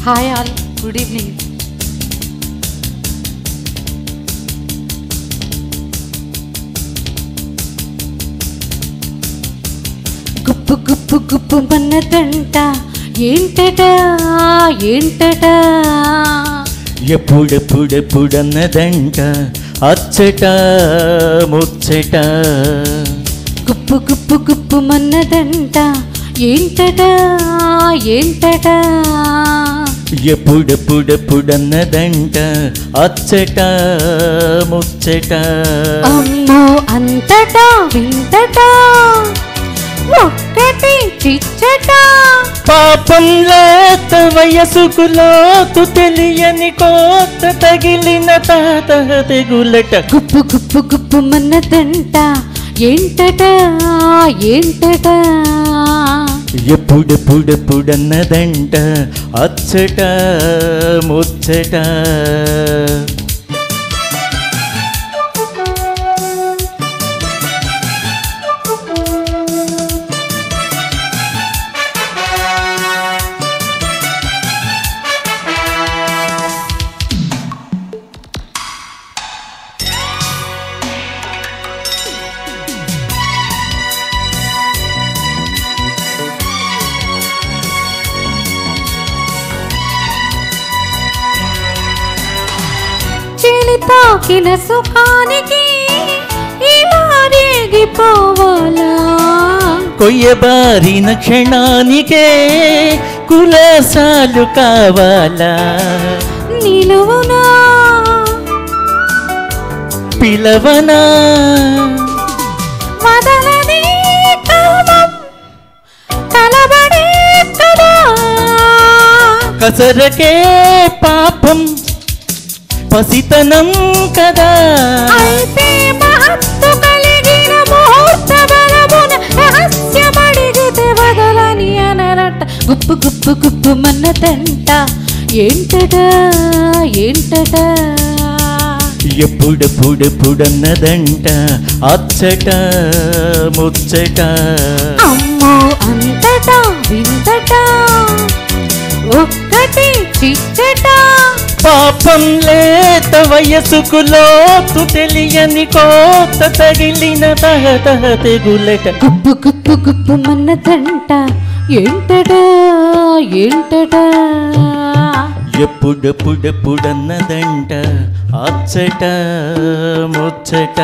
Hi all, good evening. గుప్పు గుప్పు గుప్పు మన్నదంట ఏంటట ఏంటట, ఎప్పుడెప్పుడెప్పుడన్నదంట అచ్చట ముచ్చట. గుప్పు గుప్పు గుప్పు మన్నదంట ఏంటట ఏంటట, ఎప్పుడెప్పుడెప్పుడన్నదంట అచ్చట ముచ్చట. అమ్మో అంతటా వింతట ఒక్కటి చిచ్చట, పాపం లేత వయసుకు లోతు తెలియని కోత తగిలిన తాత తెగులట. గుప్పు గుప్పు గుప్పు మన్నదంట ఏంటట ఏంటట, ఎప్పుడెప్పుడెప్పుడన్నదంట అచ్చట ముచ్చట. తాకిన సుఖానికి ఇలా రేగిపోవాలా, కొయ్యబారిన క్షణానికే కులాసాలు కావాలా. నిలువునా పిలవనా వదలని కామం కలబడే కదా, కసరకే పాపం పసితనం కదా. అయితే మహత్తు కలిగిన ముహూర్త బలమున రహస్యమడిగితే వదలని అనరట. గుప్పు గుప్పు గుప్పు మన్నదంట ఏంటట ఏంటట, ఎప్పుడెప్పుడెప్పుడన్నదంట అచ్చట ముచ్చట. అమ్మో అంతటా వింతట ఒక్కటి చిచ్చట, పాపం లేత వయసుకు లోతు తెలియని కోత తగిలిన తహతహ తెగులట. గుప్పు గుప్పు గుప్పు మన్నదంట ఏంటట ఏంటట, ఎప్పుడెప్పుడెప్పుడన్నదంట అచ్చట ముచ్చట.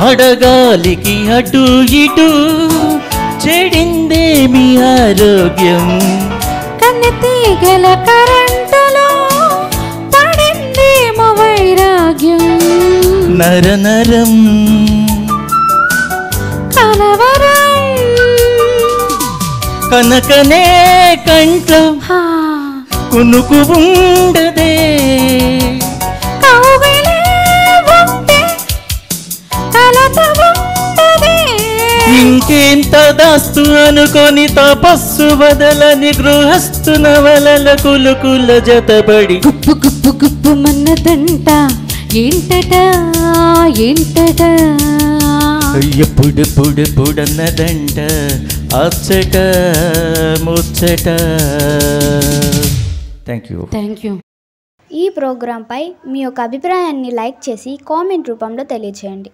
అడగాలికి అటు ఇటు చెడిందేమి ఆరోగ్యం, కన్నెతీగల కరెంటులో పడిందేమో వైరాగ్యం, నరనరం కలవరం కనకనే కంట్లో కునుకు ఉండదే, ఇంకెంత దాస్తు అనుకొని తపస్సు వదలని గృహస్థు నవలల కులుకుల జతబడి. గుప్పు గుప్పు గుప్పు మన్నదంట ఏంటట ఏంటట, ఎప్పుడెప్పుడెప్పుడన్నదంట అచ్చట ముచ్చట. Thank you. ఈ ప్రోగ్రాంపై మీ యొక్క అభిప్రాయాన్ని లైక్ చేసి కామెంట్ రూపంలో తెలియజేయండి.